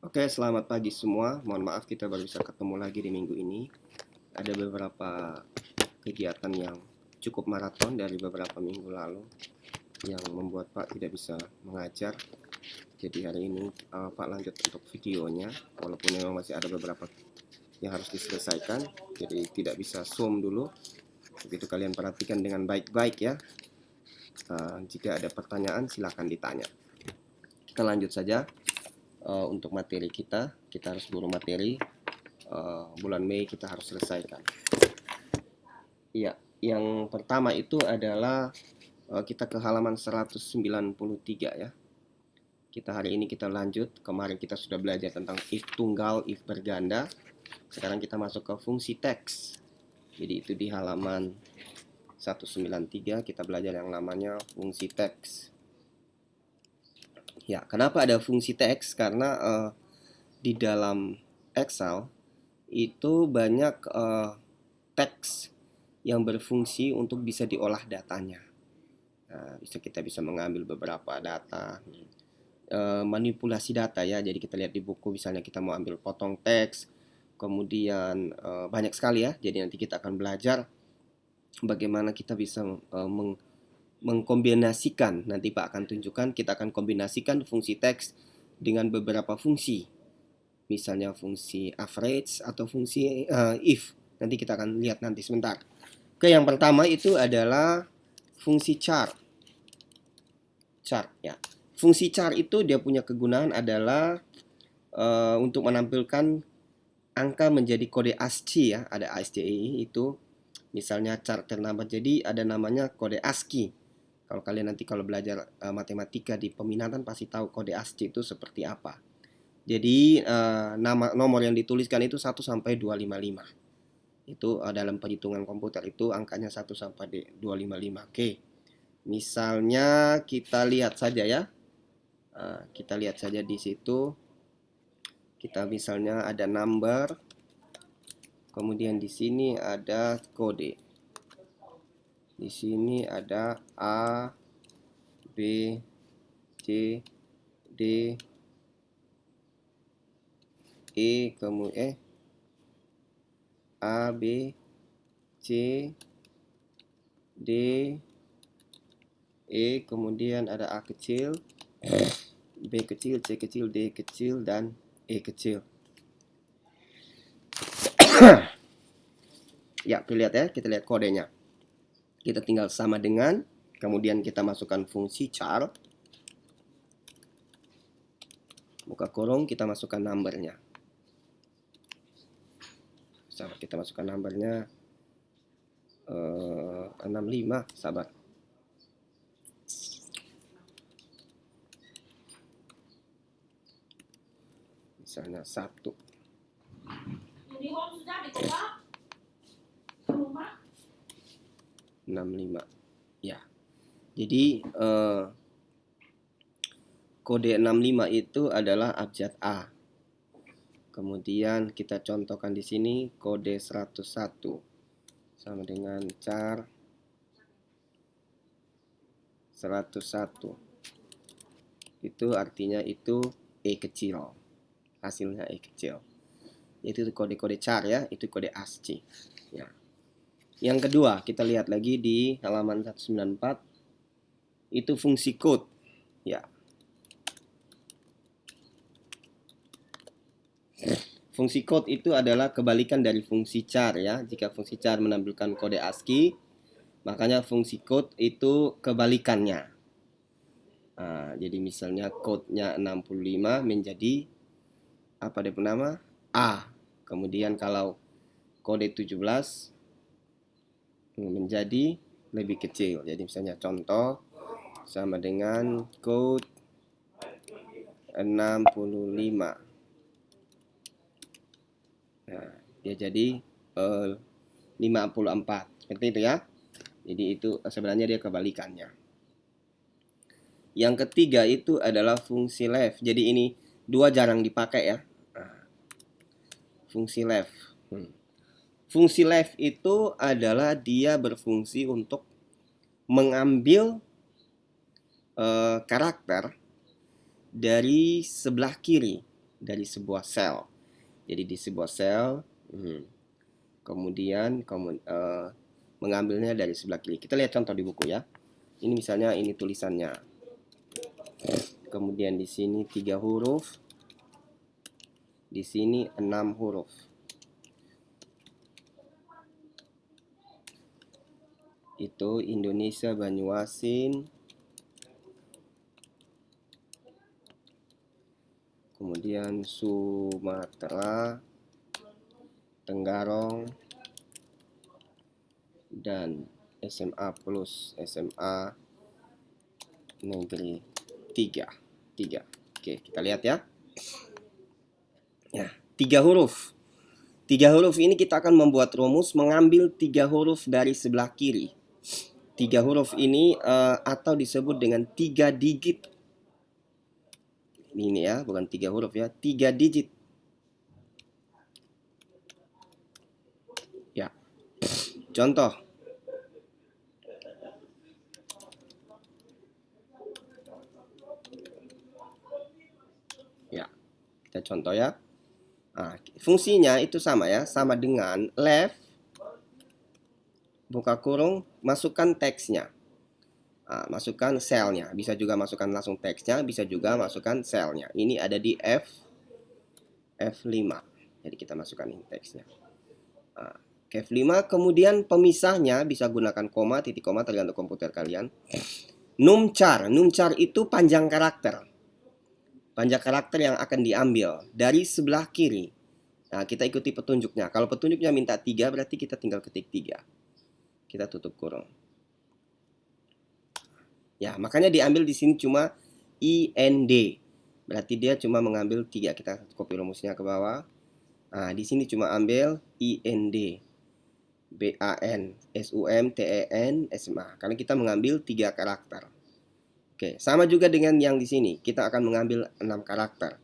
Oke, selamat pagi semua. Mohon maaf kita baru bisa ketemu lagi di minggu ini. Ada beberapa kegiatan yang cukup maraton dari beberapa minggu lalu yang membuat Pak tidak bisa mengajar. Jadi hari ini Pak lanjut untuk videonya, walaupun memang masih ada beberapa yang harus diselesaikan. Jadi tidak bisa zoom dulu. Begitu kalian perhatikan dengan baik-baik ya. Jika ada pertanyaan silakan ditanya. Kita lanjut saja. Untuk materi kita harus buru materi. Bulan Mei kita harus selesaikan. Iya, yang pertama itu adalah kita ke halaman 193 ya. Hari ini kita lanjut. Kemarin kita sudah belajar tentang if tunggal, if berganda. Sekarang kita masuk ke fungsi teks. Jadi itu di halaman 193 kita belajar yang namanya fungsi teks. Ya, kenapa ada fungsi teks? Karena di dalam Excel itu banyak teks yang berfungsi untuk bisa diolah datanya. Nah, kita bisa mengambil beberapa data, manipulasi data ya. Jadi kita lihat di buku, misalnya kita mau ambil potong teks, kemudian banyak sekali ya. Jadi nanti kita akan belajar bagaimana kita bisa mengkombinasikan. Nanti Pak akan tunjukkan, kita akan kombinasikan fungsi teks dengan beberapa fungsi. Misalnya fungsi average atau fungsi if. Nanti kita akan lihat nanti sebentar. Oke, yang pertama itu adalah fungsi char. Char ya. Fungsi char itu dia punya kegunaan adalah untuk menampilkan angka menjadi kode ASCII ya. Ada ASCII itu misalnya char ternama, jadi ada namanya kode ASCII. Kalau kalian nanti kalau belajar matematika di peminatan pasti tahu kode ASCII itu seperti apa. Jadi nomor yang dituliskan itu 1 sampai 255. Itu dalam perhitungan komputer itu angkanya 1 sampai 255. Oke. Misalnya kita lihat saja ya. Kita lihat saja di situ. Kita misalnya ada number. Kemudian di sini ada kode. Di sini ada A, B, C, D, E, kemudian A, B, C, D, E, kemudian ada A kecil, B kecil, C kecil, D kecil, dan E kecil. Ya, kita lihat kodenya. Kita tinggal sama dengan, kemudian kita masukkan fungsi char. Buka kurung, kita masukkan numbernya. Sabar, kita masukkan numbernya 65, sabar. Misalnya 1. 65 ya. Jadi kode 65 itu adalah abjad A. Kemudian kita contohkan di sini kode 101 sama dengan char 101. Itu artinya itu E kecil. Hasilnya E kecil. Itu kode-kode char ya, itu kode ASCII. Ya. Yang kedua, kita lihat lagi di halaman 194. Itu fungsi code. Ya. Fungsi code itu adalah kebalikan dari fungsi char ya. Jika fungsi char menampilkan kode ASCII, makanya fungsi code itu kebalikannya. Jadi misalnya code-nya 65 menjadi apa dia bernama? A. Kemudian kalau kode 17 menjadi lebih kecil. Jadi misalnya contoh sama dengan code 65. Nah, dia jadi 54. Seperti itu ya. Jadi itu sebenarnya dia kebalikannya. Yang ketiga itu adalah fungsi left. Jadi ini dua jarang dipakai ya. Fungsi left. Fungsi left itu adalah dia berfungsi untuk mengambil karakter dari sebelah kiri dari sebuah sel. Jadi di sebuah sel, kemudian mengambilnya dari sebelah kiri. Kita lihat contoh di buku ya. Ini misalnya ini tulisannya. Kemudian di sini 3 huruf. Di sini 6 huruf. Itu Indonesia, Banyuasin. Kemudian Sumatera, Tenggarong, dan SMA plus SMA Negeri 3. Oke, kita lihat ya. Ya, 3 huruf. 3 huruf ini kita akan membuat rumus mengambil 3 huruf dari sebelah kiri. 3 huruf ini atau disebut dengan 3 digit. Ini ya, bukan 3 huruf ya, 3 digit. Ya. Contoh. Ya. Kita contoh ya. Nah, fungsinya itu sama ya, sama dengan left buka kurung, masukkan teksnya. Nah, masukkan selnya. Bisa juga masukkan langsung teksnya, bisa juga masukkan selnya. Ini ada di F5. Jadi kita masukkan ini teksnya. Nah, F5, kemudian pemisahnya bisa gunakan koma, titik koma, tergantung komputer kalian. Numchar. Numchar itu panjang karakter. Panjang karakter yang akan diambil dari sebelah kiri. Nah, kita ikuti petunjuknya. Kalau petunjuknya minta 3, berarti kita tinggal ketik 3. Kita tutup kurung. Ya, makanya diambil di sini cuma IND. Berarti dia cuma mengambil 3. Kita copy rumusnya ke bawah. Nah, di sini cuma ambil IND. BAN, SUM, TEN, SMA. Karena kita mengambil 3 karakter. Oke, sama juga dengan yang di sini. Kita akan mengambil 6 karakter.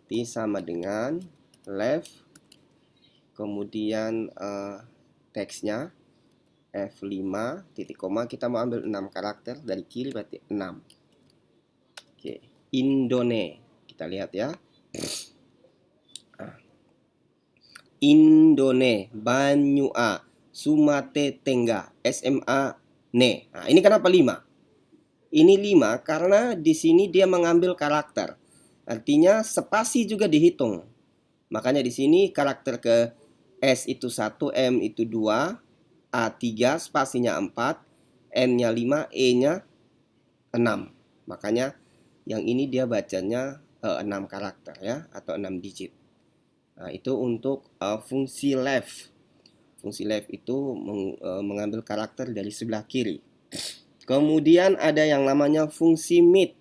Ini sama dengan left. Kemudian teksnya F5, titik koma, kita mau ambil 6 karakter dari kiri berarti 6. Oke, Indone. Kita lihat ya. Indone, Banyua, Sumate Tengga, SMA Ne. Nah, ini kenapa 5? Ini 5 karena di sini dia mengambil karakter. Artinya spasi juga dihitung. Makanya di sini karakter ke S itu 1, M itu 2, A3, spasinya 4, N-nya 5, E-nya 6. Makanya yang ini dia bacanya 6 karakter ya, atau 6 digit. Nah, itu untuk fungsi left. Fungsi left itu mengambil karakter dari sebelah kiri. Kemudian ada yang namanya fungsi mid.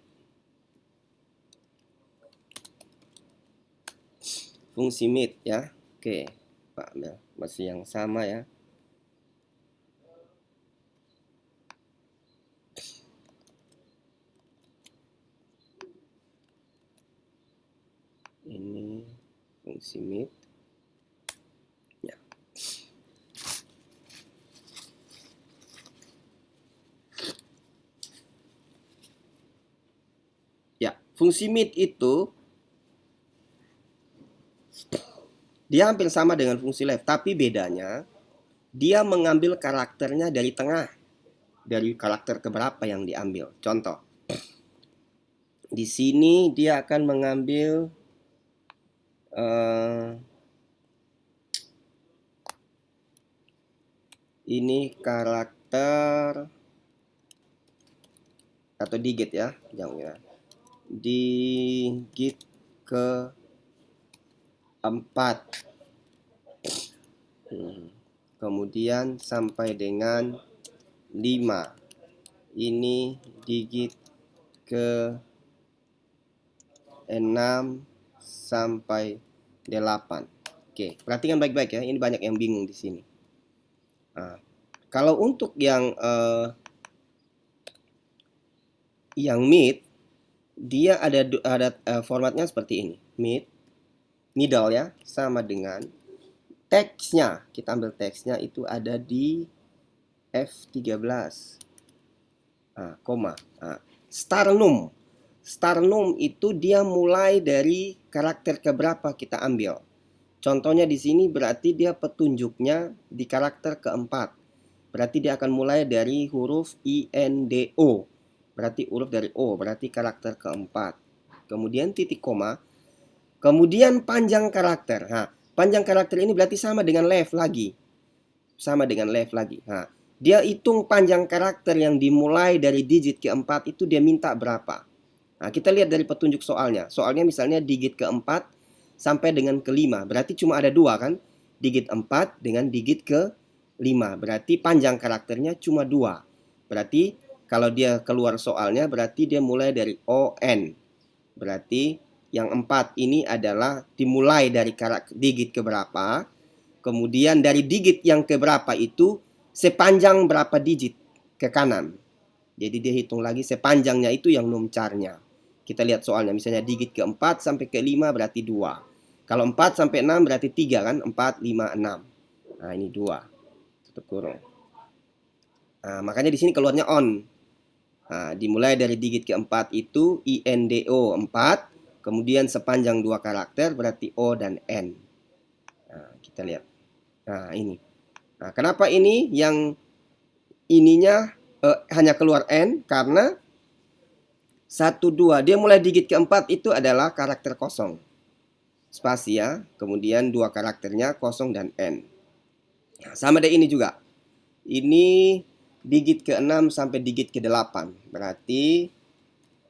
Fungsi mid ya. Oke, Pak, masih yang sama ya. Ini fungsi mid. Ya. Ya, fungsi mid itu dia hampir sama dengan fungsi left, tapi bedanya dia mengambil karakternya dari tengah. Dari karakter keberapa yang diambil. Contoh. Di sini dia akan mengambil ini karakter atau digit ya, jangan ya. Digit ke 4. Kemudian sampai dengan 5. Ini digit ke 6 sampai 8. Oke, perhatikan baik-baik ya. Ini banyak yang bingung di sini. Nah, kalau untuk yang mid, dia ada formatnya seperti ini. Mid, middle ya, sama dengan teksnya. Kita ambil teksnya itu ada di F13. Koma. Sternum. Start-num itu dia mulai dari karakter keberapa kita ambil. Contohnya di sini berarti dia petunjuknya di karakter keempat. Berarti dia akan mulai dari huruf INDO. Berarti huruf dari O, berarti karakter keempat. Kemudian titik koma. Kemudian panjang karakter. Nah, panjang karakter ini berarti sama dengan left lagi. Sama dengan left lagi. Nah, dia hitung panjang karakter yang dimulai dari digit keempat itu dia minta berapa. Nah, kita lihat dari petunjuk soalnya. Soalnya misalnya digit keempat sampai dengan kelima. Berarti cuma ada dua kan? Digit 4 dengan digit ke-5. Berarti panjang karakternya cuma dua. Berarti kalau dia keluar soalnya berarti dia mulai dari ON. Berarti yang 4 ini adalah dimulai dari karakter digit keberapa. Kemudian dari digit yang keberapa itu sepanjang berapa digit ke kanan. Jadi dia hitung lagi sepanjangnya itu yang numcarnya. Kita lihat soalnya, misalnya digit ke-4 sampai ke-5 berarti 2. Kalau 4 sampai 6 berarti 3 kan? 4, 5, 6. Nah, ini 2. Tutup kurung. Nah, makanya di sini keluarnya on. Nah, dimulai dari digit ke-4 itu INDO 4. Kemudian sepanjang 2 karakter berarti O dan N. Nah, kita lihat. Nah, ini. Nah, kenapa ini yang ininya hanya keluar N? Karena 1, 2. Dia mulai digit keempat itu adalah karakter kosong. Spasia, kemudian 2 karakternya kosong dan N. Nah, sama dengan ini juga. Ini digit ke-6 sampai digit ke-8. Berarti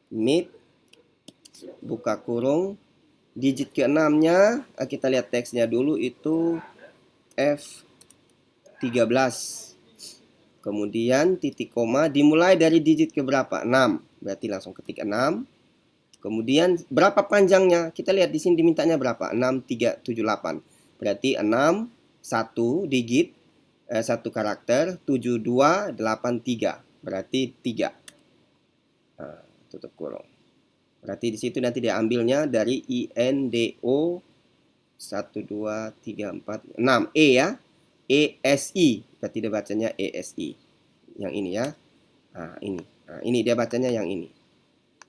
mid, buka kurung. Digit ke-6-nya, kita lihat teksnya dulu itu F13. Kemudian titik koma dimulai dari digit keberapa? 6. Berarti langsung ketik 6. Kemudian berapa panjangnya? Kita lihat di sini dimintanya berapa? 6, 3, 7, 8. Berarti 6, 1 digit, 1 karakter, 7, 2, 8, 3. Berarti 3. Nah, tutup kurung. Berarti di situ nanti dia ambilnya dari INDO 1, 2, 3, 4, 6. E ya. ESI. Berarti dia bacanya ESI. Yang ini ya. Nah, ini. Nah, ini dia bacanya yang ini.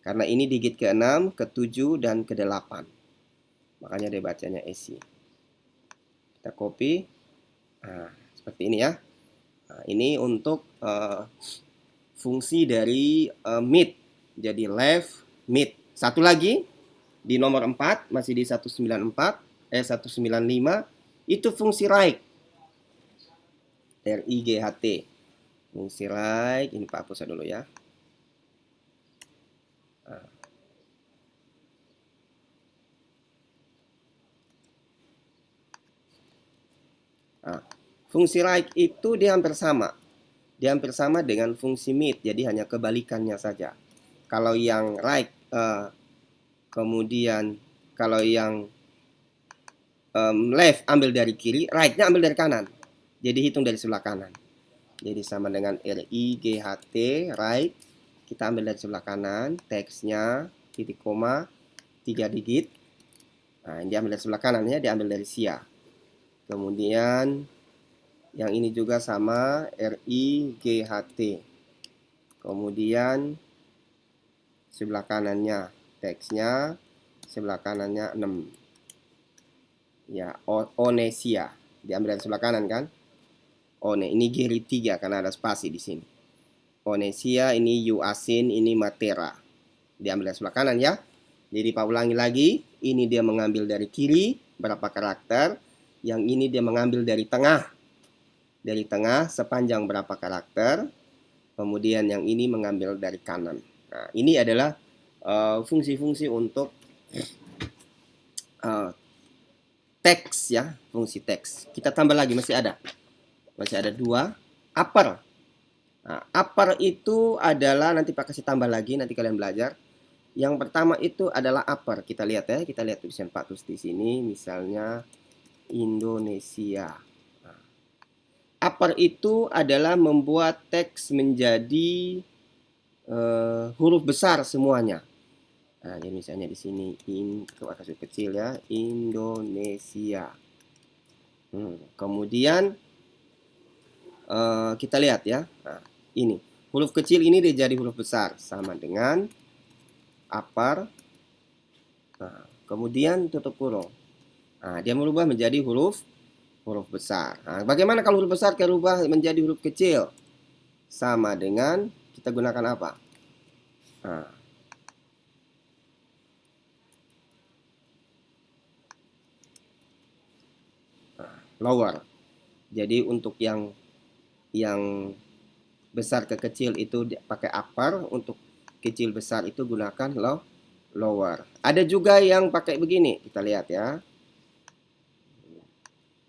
Karena ini digit ke-6, ke-7, dan ke-8. Makanya dia bacanya ESI. Kita copy. Nah, seperti ini ya. Nah, ini untuk fungsi dari mid. Jadi left, mid. Satu lagi di nomor 4, masih di 194, 195. Itu fungsi right. RIGHT. Fungsi right. Ini Pak hapus dulu ya. Nah, fungsi right itu dia hampir sama. Dia hampir sama dengan fungsi mid, jadi hanya kebalikannya saja. Kalau yang right, kemudian kalau yang left ambil dari kiri, right-nya ambil dari kanan. Jadi hitung dari sebelah kanan. Jadi sama dengan RIGHT, right. Kita ambil dari sebelah kanan, teksnya, titik koma, 3 digit. Nah, ini diambil dari sebelah kanan ya, diambil dari SIA. Kemudian yang ini juga sama, RIGHT. Kemudian sebelah kanannya teksnya, sebelah kanannya 6. Ya, Onesia. Diambil dari sebelah kanan kan? Ini Giri 3 karena ada spasi di sini. Onesia, ini Uasin, ini Matera. Diambil dari sebelah kanan ya. Jadi Pak ulangi lagi, ini dia mengambil dari kiri berapa karakter, yang ini dia mengambil dari tengah. Dari tengah sepanjang berapa karakter, kemudian yang ini mengambil dari kanan. Nah, ini adalah fungsi-fungsi untuk teks ya, fungsi teks. Kita tambah lagi, masih ada 2. Upper. Nah, upper itu adalah, nanti Pak kasih tambah lagi, nanti kalian belajar. Yang pertama itu adalah upper. Kita lihat ya, kita lihat tulisan Pak Tus di sini, misalnya Indonesia. Nah, upper itu adalah membuat teks menjadi huruf besar semuanya. Nah, jadi misalnya di sini kasus kecil ya, Indonesia. Kemudian kita lihat ya. Nah, ini huruf kecil ini dia jadi huruf besar sama dengan upper, nah, kemudian tutup kurung. Nah, dia merubah menjadi huruf besar. Nah, bagaimana kalau huruf besar kita rubah menjadi huruf kecil? Sama dengan kita gunakan apa? Nah, lower. Jadi untuk yang besar ke kecil itu pakai upper, untuk kecil besar itu gunakan lower. Ada juga yang pakai begini, kita lihat ya.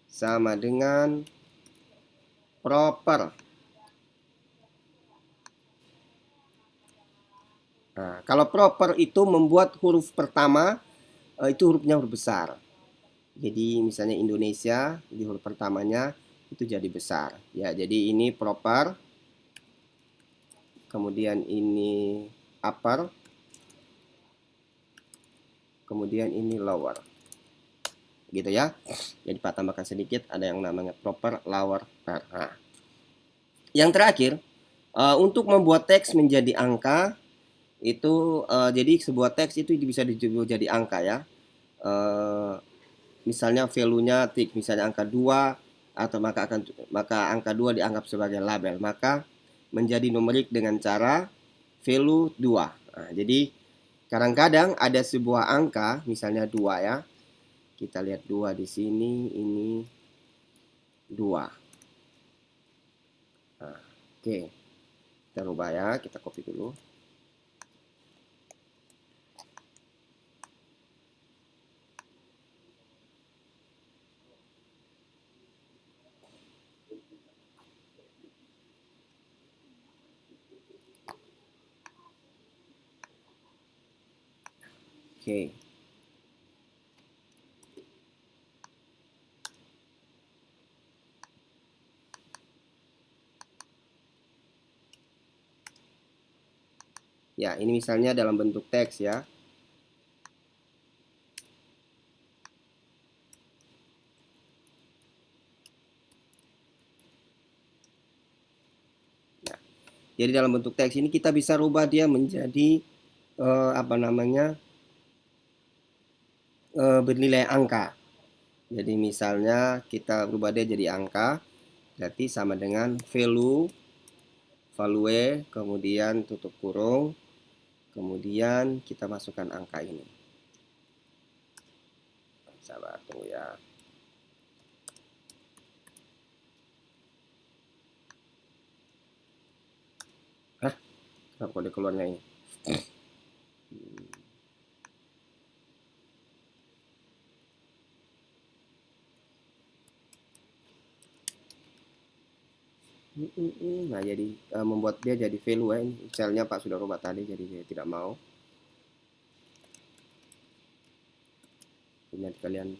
Sama dengan proper. Nah, kalau proper itu membuat huruf pertama itu hurufnya huruf besar. Jadi misalnya Indonesia di huruf pertamanya itu jadi besar. Ya, jadi ini proper. Kemudian ini upper. Kemudian ini lower. Gitu ya. Jadi Pak tambahkan sedikit, ada yang namanya proper, lower, per. Nah, yang terakhir, untuk membuat teks menjadi angka itu jadi sebuah teks itu bisa jadi angka ya. Misalnya value-nya misalnya angka 2, atau maka angka 2 dianggap sebagai label, maka menjadi numerik dengan cara value 2. Nah, jadi kadang-kadang ada sebuah angka misalnya 2 ya. Kita lihat 2 di sini, ini 2. Nah, oke. Kita rubah ya, kita copy dulu. Oke. Ya, ini misalnya dalam bentuk teks ya. Nah, jadi dalam bentuk teks ini kita bisa rubah dia menjadi bernilai angka. Jadi misalnya kita rubah dia jadi angka, berarti sama dengan value, kemudian tutup kurung, kemudian kita masukkan angka ini. Sabar, tunggu ya. Hah? Kenapa kode keluarnya ini? Nah, jadi membuat dia jadi value ya. Ini cellnya Pak sudah rubah tadi, jadi dia tidak mau. Ini nanti kalian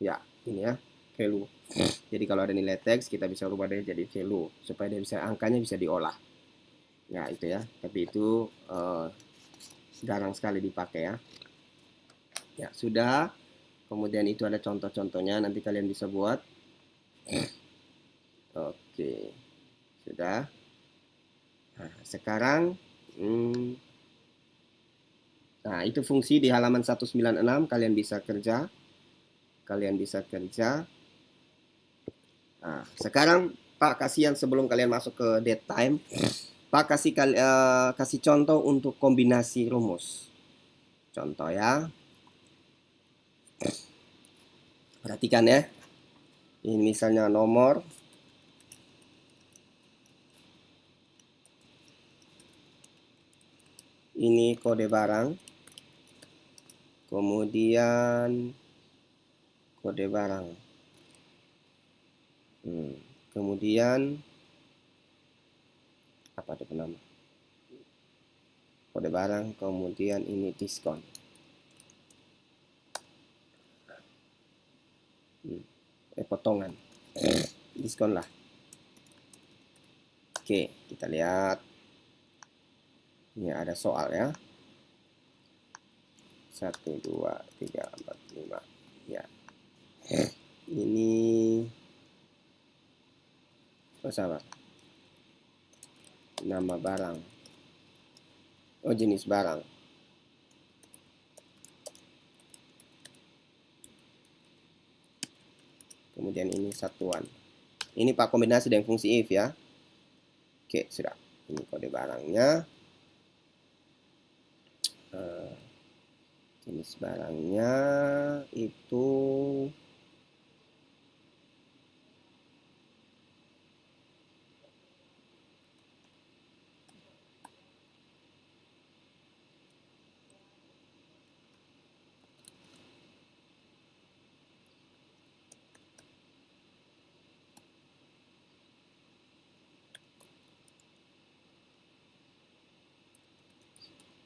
ya, ini ya, value. Jadi kalau ada nilai teks kita bisa rubah dia jadi value supaya dia bisa, angkanya bisa diolah. Ya, itu ya. Tapi itu jarang sekali dipakai ya. Ya, sudah. Kemudian itu ada contoh-contohnya, nanti kalian bisa buat. Oke. Sudah. Nah, sekarang nah, itu fungsi di halaman 196 kalian bisa kerja. Nah, sekarang Pak kasih yang sebelum kalian masuk ke date time, Pak kasih contoh untuk kombinasi rumus. Contoh ya. Perhatikan ya. Ini misalnya nomor. Ini kode barang. Kemudian kode barang. Kemudian apa itu nama? Kode barang, kemudian ini diskon. Potongan. Diskon lah. Oke, kita lihat. Ini ada soal ya. 1, 2, 3, 4, 5. Ya. Ini sabar. nama barang. Oh, jenis barang. Kemudian ini satuan. Ini Pak kombinasi dengan fungsi if ya. Oke, sudah. Ini kode barangnya. Jenis barangnya itu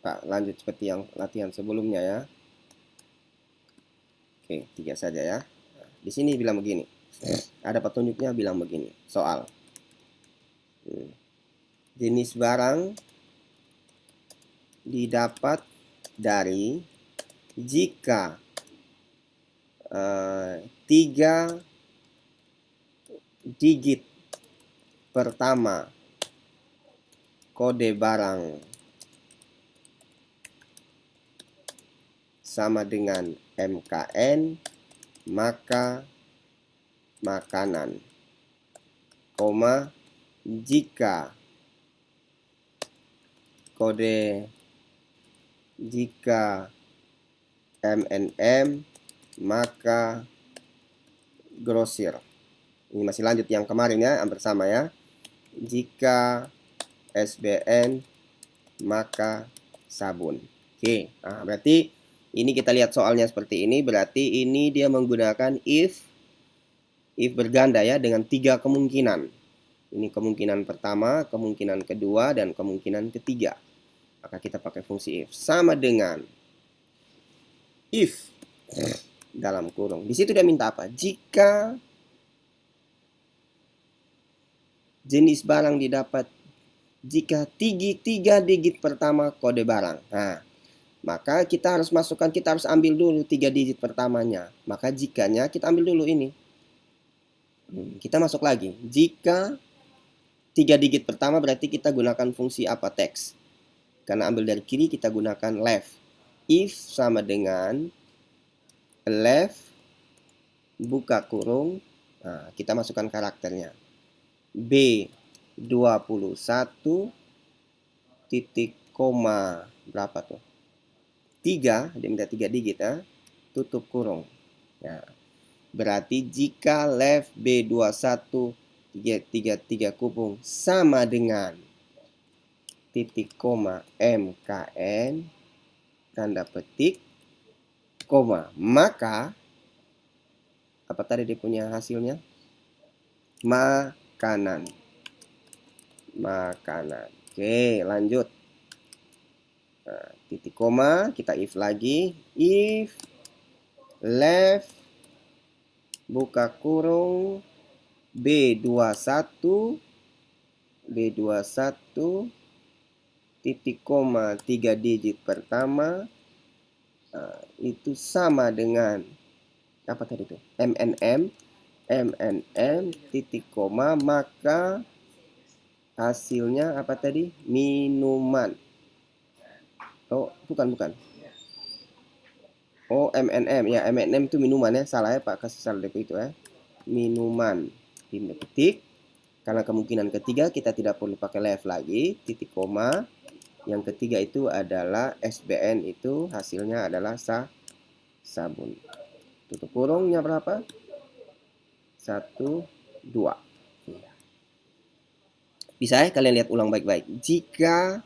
Pak, lanjut seperti yang latihan sebelumnya ya. Oke, 3 saja ya. Nah, di sini bilang begini. Ada petunjuknya bilang begini. Soal. Jenis barang didapat dari jika 3 digit pertama kode barang sama dengan MKN, maka makanan, koma, jika MNM, maka grosir. Ini masih lanjut yang kemarin ya, hampir sama ya. Jika SBN, maka sabun. Oke, nah berarti ini kita lihat soalnya seperti ini. Berarti ini dia menggunakan if berganda ya, dengan 3 kemungkinan. Ini kemungkinan pertama, kemungkinan kedua, dan kemungkinan ketiga. Maka kita pakai fungsi if. Sama dengan if dalam kurung. Di situ dia minta apa? Jika jenis barang didapat jika 3 digit pertama kode barang. Nah, maka kita harus masukkan, kita harus ambil dulu 3 digit pertamanya. Maka jikanya kita ambil dulu ini. Kita masuk lagi. Jika 3 digit pertama berarti kita gunakan fungsi apa? Text. Karena ambil dari kiri kita gunakan left. If sama dengan left buka kurung. Nah, kita masukkan karakternya. B21 titik koma berapa tuh? 3, dia minta 3 digit ya. Tutup kurung. Nah, berarti jika left B21 333 kurung sama dengan titik koma MKN tanda petik koma, maka apa tadi dia punya hasilnya? Makanan. Oke, lanjut. Nah, titik koma, kita if lagi. If left buka kurung B21 titik koma 3 digit pertama itu sama dengan apa tadi itu? MNM titik koma, maka hasilnya apa tadi? Minuman. Oh, bukan. Oh, MNM. Ya, MNM itu minuman ya. Salah ya, Pak. Kasih salah itu ya. Minuman. Tanda petik. Karena kemungkinan ketiga kita tidak perlu pakai left lagi. Titik koma. Yang ketiga itu adalah SBN, itu hasilnya adalah sabun. Tutup kurungnya berapa? 1, 2. Bisa ya kalian lihat ulang baik-baik. Jika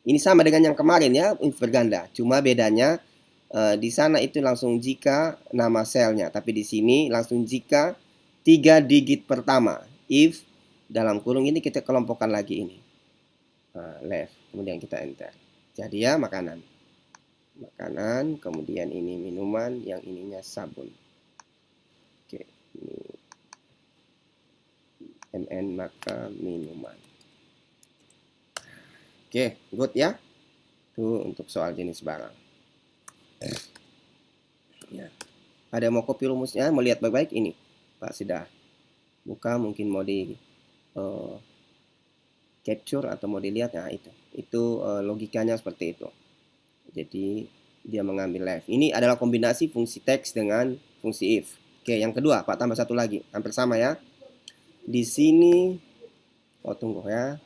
ini sama dengan yang kemarin ya, if berganda. Cuma bedanya di sana itu langsung jika nama selnya, tapi di sini langsung jika 3 digit pertama. If dalam kurung ini kita kelompokkan lagi ini. Left, kemudian kita enter. Jadi ya makanan, kemudian ini minuman, yang ininya sabun. Oke, ini MN maka minuman. Oke, good ya. Itu untuk soal jenis barang. Ya. Ada yang mau copy rumusnya, mau lihat baik-baik ini. Pak sudah buka, mungkin mau di capture atau mau dilihat. Nah, itu logikanya seperti itu. Jadi dia mengambil left. Ini adalah kombinasi fungsi text dengan fungsi if. Oke, yang kedua, Pak, tambah satu lagi. Hampir sama ya. Di sini, oh tunggu ya.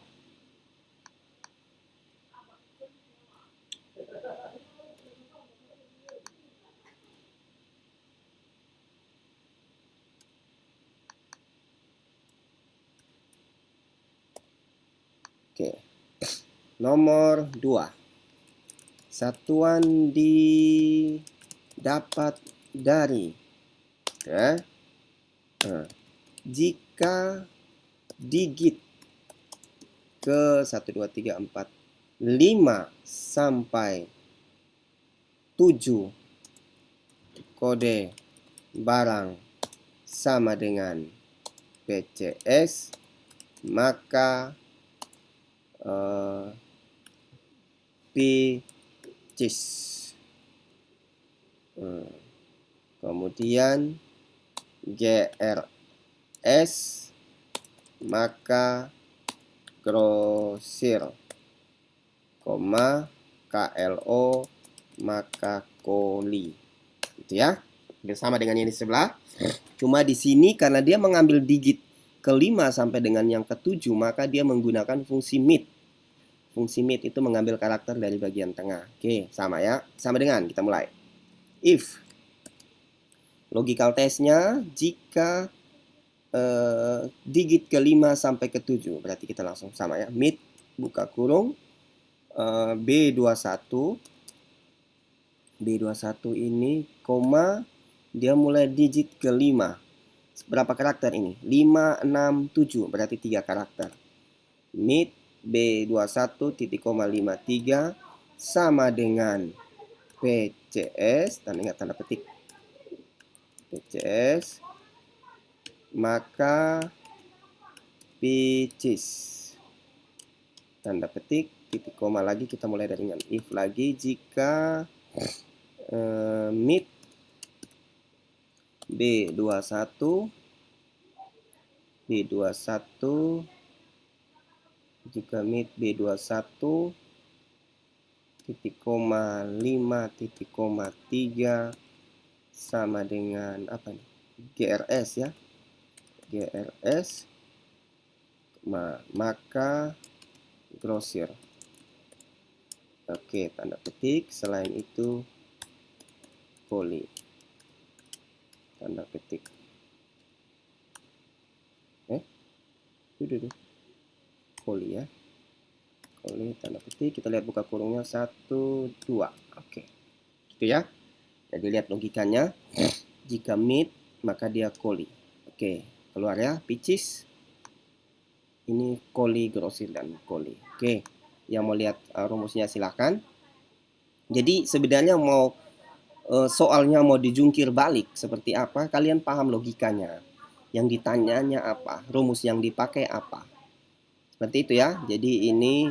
Oke. Nomor 2. Satuan didapat dari ya. Jika digit ke 1, 2, 3, 4, 5 sampai 7 kode barang sama dengan PCS, maka PCS. Kemudian GRS, maka grosir, KLO, maka koli. Gitu ya. Bersama dengan yang di sebelah. Cuma di sini karena dia mengambil digit ke-5 sampai dengan yang ke-7, maka dia menggunakan fungsi mid. Fungsi mid itu mengambil karakter dari bagian tengah. Oke, sama ya. Sama dengan, kita mulai. If. Logical testnya, jika digit ke-5 sampai ke-7, berarti kita langsung sama ya. Mid, buka kurung, B21. B21 ini, koma, dia mulai digit ke-5. Berapa karakter ini? 5, 6, 7, berarti 3 karakter. Mid B21 titik koma 53 sama dengan PCS, dan ingat tanda petik PCS, maka PCS, tanda petik, titik koma lagi, kita mulai dari dengan if lagi. Jika mid B21 jika mid B21 titik koma 5 titik koma 3 sama dengan apa nih? GRS ya. GRS, maka grosir. Oke, tanda petik. Selain itu koli, tanda petik. Koli ya. Koli, tanda petik. Kita lihat buka kurungnya 1, 2. Oke. Gitu ya. Jadi lihat logikanya. Jika mid, maka dia koli. Oke, keluar ya. Pitches. Ini koli, grosir, dan koli. Oke. Yang mau lihat rumusnya silahkan. Jadi sebenarnya mau soalnya mau dijungkir balik seperti apa, kalian paham logikanya. Yang ditanyanya apa, rumus yang dipakai apa. Seperti itu ya. Jadi ini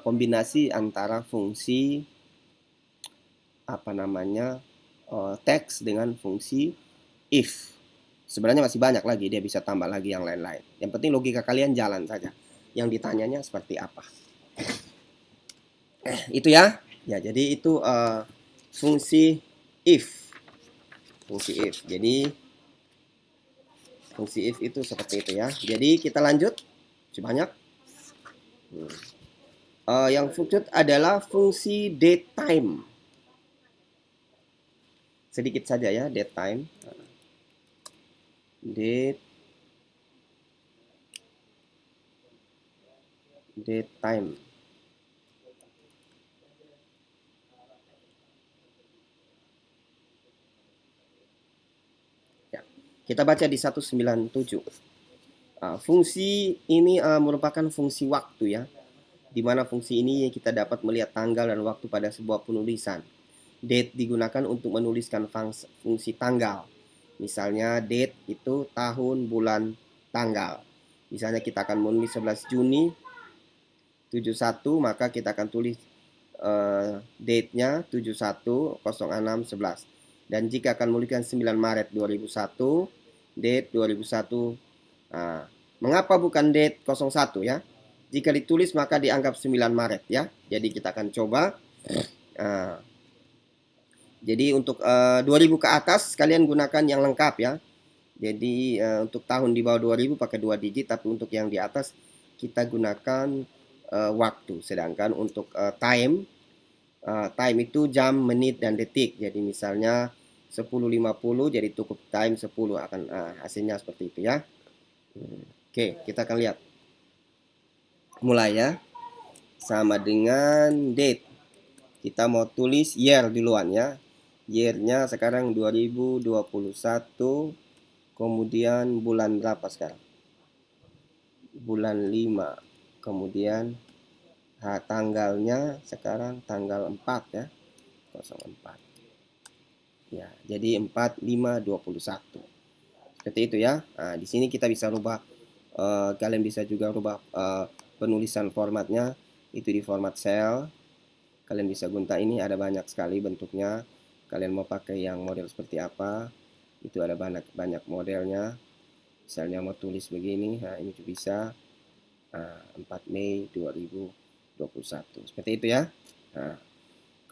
kombinasi antara fungsi apa namanya text dengan fungsi if. Sebenarnya masih banyak lagi, dia bisa tambah lagi yang lain-lain. Yang penting logika kalian jalan saja. Yang ditanyanya seperti apa. Itu ya. Ya, jadi itu fungsi if. Fungsi if. Jadi fungsi if itu seperti itu ya. Jadi kita lanjut. Masih banyak. Yang fungsi adalah fungsi datetime. Sedikit saja ya, datetime. Datetime. Ya, kita baca di 197. Fungsi ini merupakan fungsi waktu ya, di mana fungsi ini kita dapat melihat tanggal dan waktu pada sebuah penulisan. Date digunakan untuk menuliskan fungsi tanggal. Misalnya date itu tahun, bulan, tanggal. Misalnya kita akan menulis 11 Juni 71, maka kita akan tulis date-nya 71/06/11. Dan jika akan menuliskan 9 Maret 2001, date 2001. Mengapa bukan date 01 ya? Jika ditulis maka dianggap 9 Maret ya. Jadi kita akan coba. Jadi untuk 2000 ke atas kalian gunakan yang lengkap ya. Jadi untuk tahun di bawah 2000 pakai 2 digit, tapi untuk yang di atas kita gunakan waktu. Sedangkan untuk time itu jam, menit, dan detik. Jadi misalnya 10.50 jadi cukup time 10 akan hasilnya seperti itu ya. Oke, kita akan lihat. Mulai ya. Sama dengan date. Kita mau tulis year duluan ya. Year-nya sekarang 2021. Kemudian bulan berapa sekarang? Bulan 5. Kemudian tanggalnya sekarang tanggal 4 ya. 04. Ya, jadi 4/5/21. Seperti itu ya. Nah, di sini kita bisa rubah, kalian bisa juga rubah penulisan formatnya, itu di format cell. Kalian bisa guna ini, ada banyak sekali bentuknya. Kalian mau pakai yang model seperti apa, itu ada banyak modelnya. Misalnya mau tulis begini, nah ini bisa 4 Mei 2021. Seperti itu ya. Nah,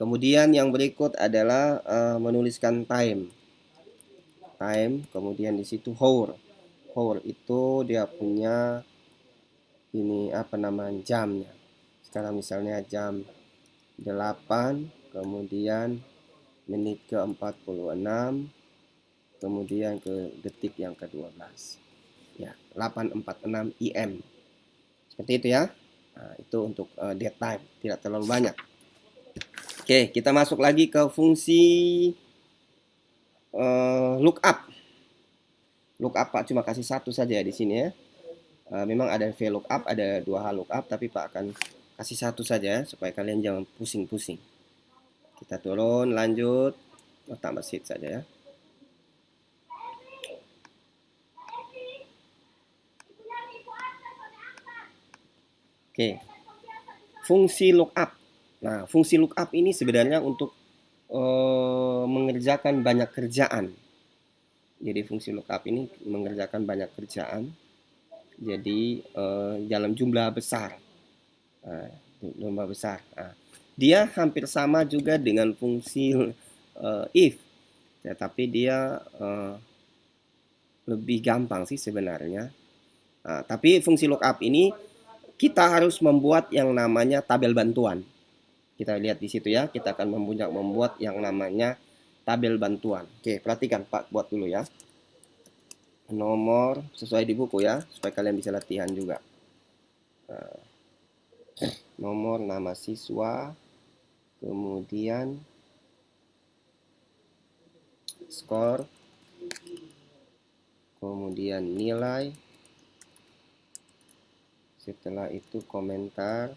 kemudian yang berikut adalah menuliskan time. Kemudian di situ hour. Hour itu dia punya ini apa namanya jamnya. Sekarang misalnya jam 8, kemudian menit ke 46, kemudian ke detik yang ke-12. Ya, 8:46 IM. Seperti itu ya. Nah, itu untuk date time, tidak terlalu banyak. Oke, kita masuk lagi ke fungsi lookup. Lookup Pak cuma kasih satu saja di sini ya. Memang ada VLOOKUP, ada 2 hal lookup, tapi Pak akan kasih satu saja supaya kalian jangan pusing-pusing. Kita turun, lanjut, tambah sheet saja ya. Oke, fungsi lookup. Nah, fungsi lookup ini sebenarnya untuk mengerjakan banyak kerjaan. Jadi fungsi lookup ini mengerjakan banyak kerjaan. Jadi dalam jumlah besar. Jumlah besar. Nah, dia hampir sama juga dengan fungsi if, tetapi dia lebih gampang sih sebenarnya. Nah, tapi fungsi lookup ini kita harus membuat yang namanya tabel bantuan. Kita lihat di situ ya, kita akan membuat yang namanya tabel bantuan. Oke, perhatikan Pak, buat dulu ya. Nomor sesuai di buku ya, supaya kalian bisa latihan juga. Nah, nomor nama siswa, kemudian skor, kemudian nilai, setelah itu komentar,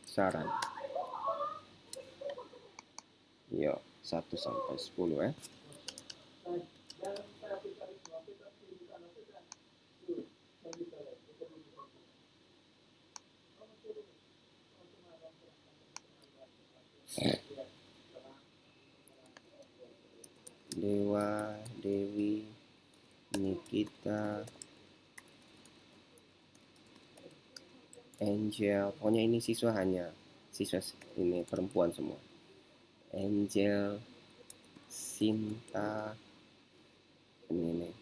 saran. Yuk, 1 sampai 10 ya. Dewa, Dewi, Nikita, Angel, pokoknya ini siswa ini perempuan semua. Angel, Sinta, ini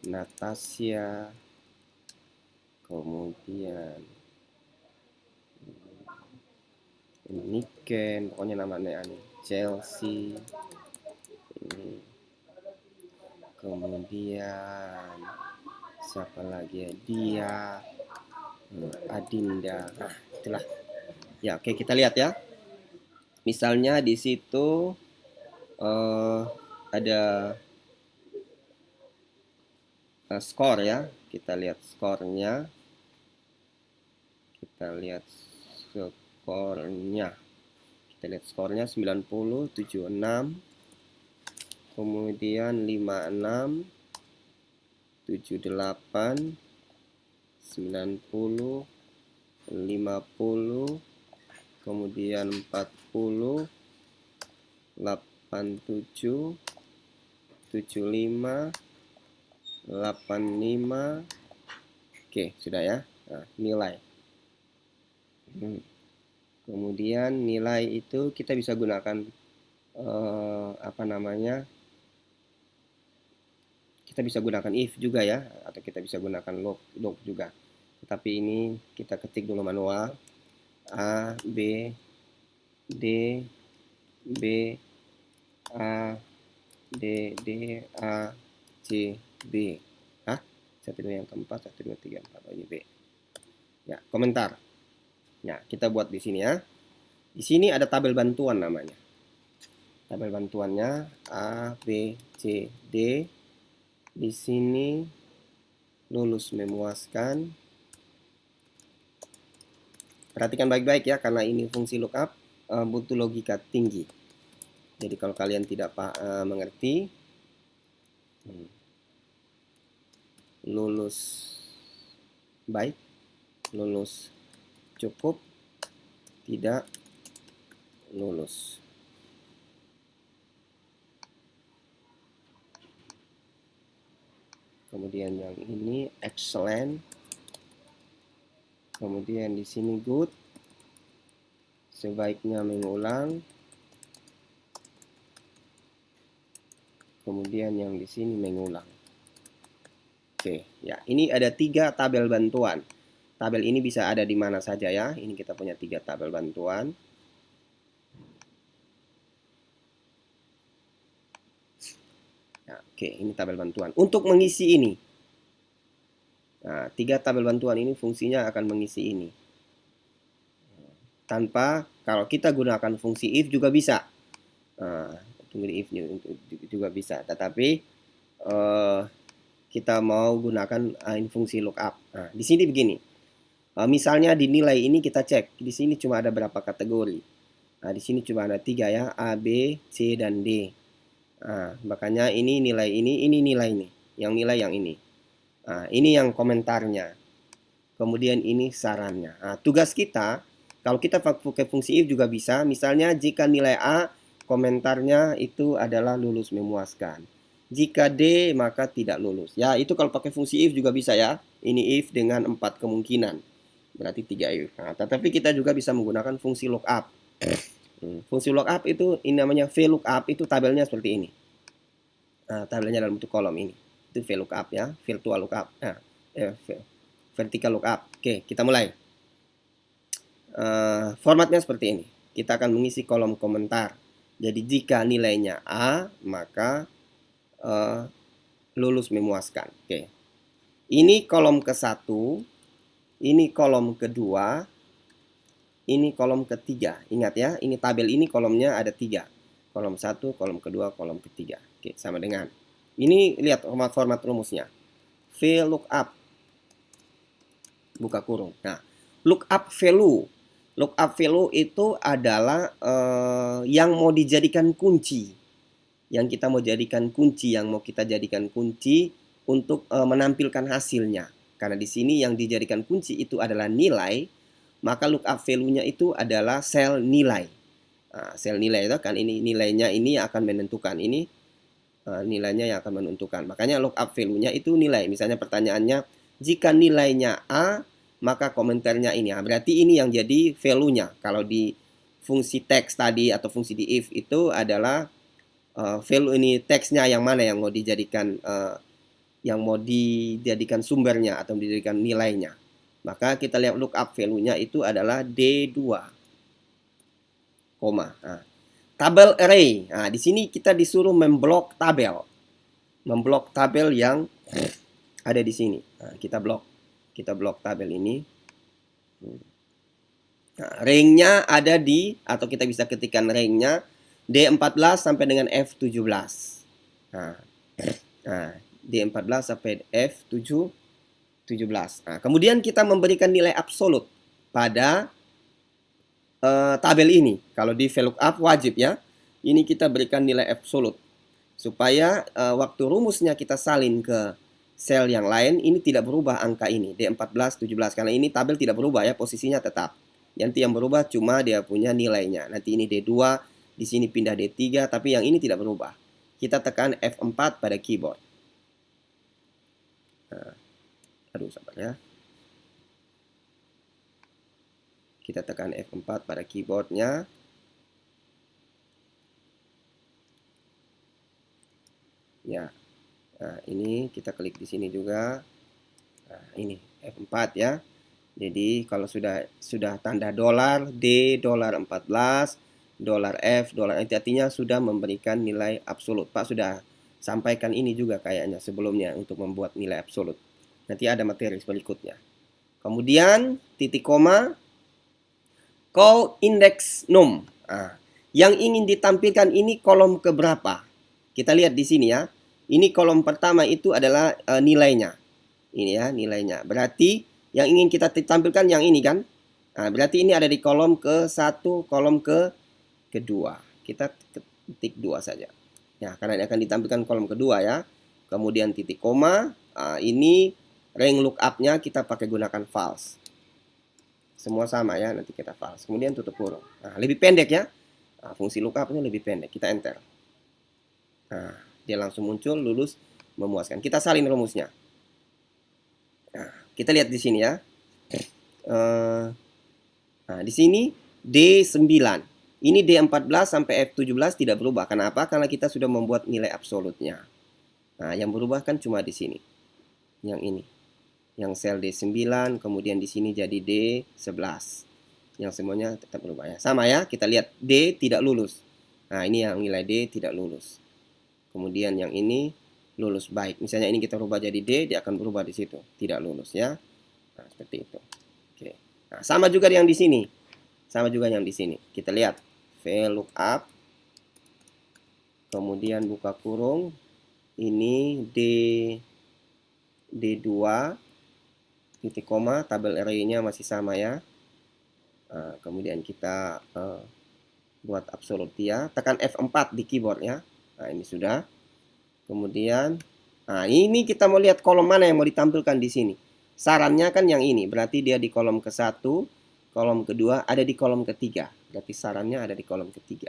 Natasha, kemudian Niken, pokoknya namanya aneh, Chelsea, ini, kemudian siapa lagi ya, dia, Adinda. Nah, itulah ya. Oke, kita lihat ya. Misalnya di situ ada skor ya. Kita lihat skornya. Kita lihat skornya 90, 76, kemudian 56, 78, 90, 50, kemudian 40, 87, 75, 85. Oke, sudah ya. Nah, nilai. Kemudian nilai itu kita bisa gunakan apa namanya? Kita bisa gunakan if juga ya, atau kita bisa gunakan log juga. Tetapi ini kita ketik dulu manual. A, B, D, B, A, D, D, A, C, B. 1, 2 yang keempat, 1, 2, 3, 4. Oh, ini B. Ya, komentar. Ya, kita buat di sini ya. Di sini ada tabel bantuan namanya. Tabel bantuannya A, B, C, D. Di sini lulus memuaskan. Perhatikan baik-baik ya, karena ini fungsi lookup butuh logika tinggi. Jadi kalau kalian tidak mengerti, lulus baik, lulus cukup, tidak lulus. Kemudian yang ini excellent. Kemudian di sini good. Sebaiknya mengulang. Kemudian yang di sini mengulang. Oke, ya ini ada 3 tabel bantuan. Tabel ini bisa ada di mana saja ya. Ini kita punya 3 tabel bantuan. Oke, ini tabel bantuan. Untuk mengisi ini, nah, 3 tabel bantuan ini fungsinya akan mengisi ini. Tanpa, kalau kita gunakan fungsi if juga bisa. Tunggu di if juga bisa. Tetapi kita mau gunakan fungsi lookup. Nah, di sini begini. Misalnya di nilai ini kita cek. Di sini cuma ada berapa kategori. Nah, di sini cuma ada 3 ya. A, B, C, dan D. Nah, makanya ini nilai ini nilai ini. Yang nilai yang ini. Nah, ini yang komentarnya. Kemudian ini sarannya. Nah, tugas kita, kalau kita pakai fungsi if juga bisa. Misalnya jika nilai A, komentarnya itu adalah lulus memuaskan. Jika D, maka tidak lulus. Ya, itu kalau pakai fungsi if juga bisa ya. Ini if dengan 4 kemungkinan. Berarti 3 if. Nah, tetapi kita juga bisa menggunakan fungsi lookup. Fungsi lookup itu ini namanya VLOOKUP, itu tabelnya seperti ini. Nah, tabelnya dalam bentuk kolom ini. Itu VLOOKUP ya, virtual lookup. Nah, vertical lookup. Oke, kita mulai. Formatnya seperti ini. Kita akan mengisi kolom komentar. Jadi jika nilainya A, maka lulus memuaskan. Oke. Ini kolom ke-1, ini kolom kedua, ini kolom ketiga. Ingat ya, ini tabel ini kolomnya ada 3. Kolom 1, kolom kedua, kolom ketiga. Oke, sama dengan. Ini lihat format rumusnya. VLOOKUP. Buka kurung. Nah, lookup value. Lookup value itu adalah yang mau dijadikan kunci. Yang kita mau jadikan kunci, yang mau kita jadikan kunci untuk menampilkan hasilnya. Karena di sini yang dijadikan kunci itu adalah nilai. Maka lookup value-nya itu adalah sel nilai. Nah, sel nilai itu kan ini nilainya ini yang akan menentukan. Ini nilainya yang akan menentukan. Makanya lookup value-nya itu nilai. Misalnya pertanyaannya, jika nilainya A, maka komentarnya ini. Nah, berarti ini yang jadi value-nya. Kalau di fungsi teks tadi atau fungsi di if itu adalah value ini teksnya yang mana yang mau dijadikan sumbernya atau dijadikan nilainya. Maka kita lihat lookup value-nya itu adalah D2. Koma. Nah, tabel array. Nah, di sini kita disuruh memblok tabel. Memblok tabel yang ada di sini. Nah, kita blok tabel ini. Nah, range-nya ada di, atau kita bisa ketikkan range-nya D14 sampai dengan F17. Nah, D14 sampai F17. Nah, kemudian kita memberikan nilai absolut pada tabel ini. Kalau di VLOOKUP wajib ya. Ini kita berikan nilai absolut. Supaya waktu rumusnya kita salin ke sel yang lain, ini tidak berubah angka ini. D14, 17. Karena ini tabel tidak berubah ya, posisinya tetap. Nanti yang berubah cuma dia punya nilainya. Nanti ini D2, di sini pindah D3, tapi yang ini tidak berubah. Kita tekan F4 pada keyboard. Nah, aduh sabar ya. Kita tekan F4 pada keyboardnya. Ya, nah, ini kita klik di sini juga. Nah, ini F4 ya. Jadi kalau sudah tanda dolar D, dolar 14, dolar F, dolar itu artinya sudah memberikan nilai absolut. Pak sudah sampaikan ini juga kayaknya sebelumnya untuk membuat nilai absolut. Nanti ada materi berikutnya. Kemudian titik koma, call index num. Nah, yang ingin ditampilkan ini kolom keberapa? Kita lihat di sini ya. Ini kolom pertama itu adalah nilainya. Ini ya nilainya. Berarti yang ingin kita tampilkan yang ini kan. Nah, berarti ini ada di kolom ke-1, kolom kedua. Kita ketik 2 saja. Ya, karena ini akan ditampilkan kolom kedua ya. Kemudian titik koma. Nah, ini range lookup-nya kita pakai gunakan false. Semua sama ya, nanti kita false. Kemudian tutup kurung. Nah, lebih pendek ya. Nah, fungsi lookup-nya lebih pendek. Kita enter. Nah, dia langsung muncul, lulus, memuaskan. Kita salin rumusnya. Nah, kita lihat di sini ya. Nah, di sini D9. Ini D14 sampai F17 tidak berubah. Kenapa? Karena kita sudah membuat nilai absolutnya. Nah, yang berubah kan cuma di sini. Yang ini. Yang sel D9, kemudian di sini jadi D11. Yang semuanya tetap berubah ya. Sama ya, kita lihat D tidak lulus. Nah, ini yang nilai D tidak lulus. Kemudian yang ini lulus baik. Misalnya ini kita rubah jadi D, dia akan berubah di situ. Tidak lulus ya. Nah, seperti itu. Oke. Nah, sama juga yang di sini. Sama juga yang di sini. Kita lihat VLOOKUP. Kemudian buka kurung. Ini D2 titik koma, tabel array-nya masih sama ya. Nah, kemudian kita buat absolut ya. Tekan F4 di keyboard ya. Nah, ini sudah. Kemudian, nah ini kita mau lihat kolom mana yang mau ditampilkan di sini. Sarannya kan yang ini, berarti dia di kolom ke-1, kolom kedua, ada di kolom ketiga. Berarti sarannya ada di kolom ketiga.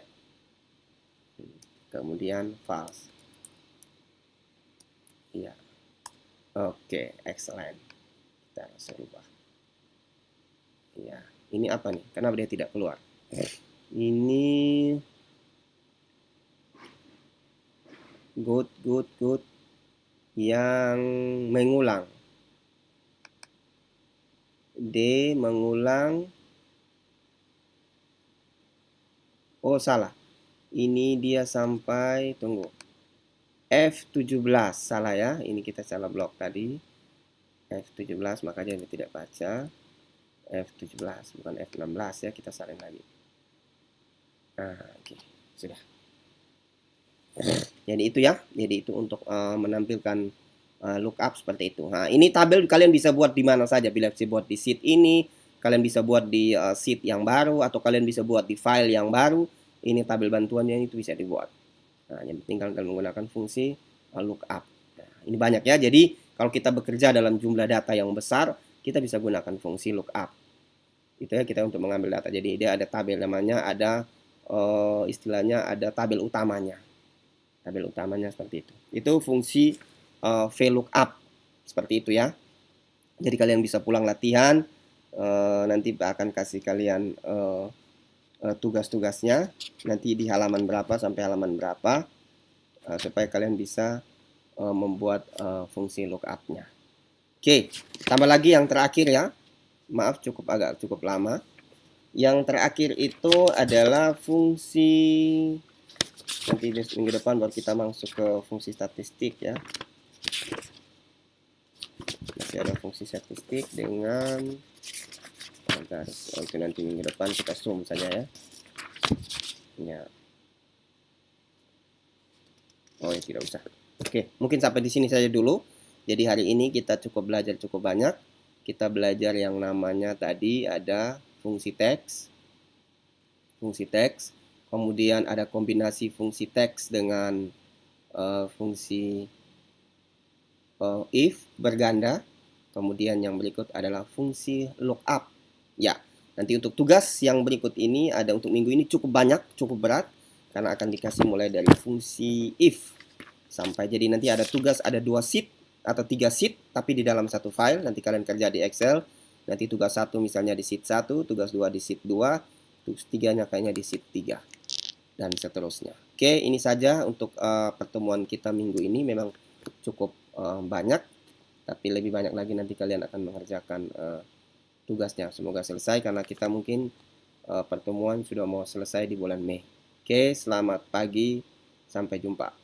Kemudian false. Iya. Oke, excellent. Kita rubah. Iya. Ini apa nih? Kenapa dia tidak keluar? Ini good yang mengulang. D mengulang. Oh, salah. Ini dia sampai, tunggu. F17, salah ya. Ini kita salah blok tadi. F17, makanya dia tidak baca. F17, bukan F16 ya, kita salin lagi. Nah, oke. Sudah. Jadi itu ya. Jadi itu untuk menampilkan lookup seperti itu. Nah, ini tabel kalian bisa buat di mana saja. Bila bisa buat di sheet ini, kalian bisa buat di sheet yang baru, atau kalian bisa buat di file yang baru. Ini tabel bantuannya itu bisa dibuat. Nah, yang penting kalian menggunakan fungsi lookup. Nah, ini banyak ya. Jadi kalau kita bekerja dalam jumlah data yang besar, kita bisa gunakan fungsi lookup. Itu ya, kita untuk mengambil data. Jadi dia ada tabel namanya, ada istilahnya ada tabel utamanya. Tabel utamanya seperti itu. Itu fungsi VLOOKUP seperti itu ya. Jadi kalian bisa pulang latihan. Nanti akan kasih kalian tugas-tugasnya. Nanti di halaman berapa sampai halaman berapa, supaya kalian bisa membuat fungsi lookup-nya. Oke, tambah lagi yang terakhir ya. Maaf agak cukup lama. Yang terakhir itu adalah fungsi, nanti minggu depan baru kita masuk ke fungsi statistik ya. Masih ada fungsi statistik dengan itu nanti minggu depan kita zoom saja ya. Ya. Oh ya, tidak usah. Oke, mungkin sampai di sini saja dulu. Jadi hari ini kita belajar cukup banyak. Kita belajar yang namanya tadi ada fungsi teks, kemudian ada kombinasi fungsi teks dengan fungsi if berganda, kemudian yang berikut adalah fungsi lookup. Ya, nanti untuk tugas yang berikut ini ada untuk minggu ini cukup banyak, cukup berat, karena akan dikasih mulai dari fungsi if sampai, jadi nanti ada tugas, ada 2 sheet atau 3 sheet tapi di dalam satu file. Nanti kalian kerja di Excel, nanti tugas 1 misalnya di sheet 1, tugas 2 di sheet 2, tugas 3-nya kayaknya di sheet 3, dan seterusnya. Oke, ini saja untuk pertemuan kita minggu ini. Memang cukup banyak, tapi lebih banyak lagi nanti kalian akan mengerjakan tugasnya. Semoga selesai karena kita mungkin pertemuan sudah mau selesai di bulan Mei. Oke, selamat pagi, sampai jumpa.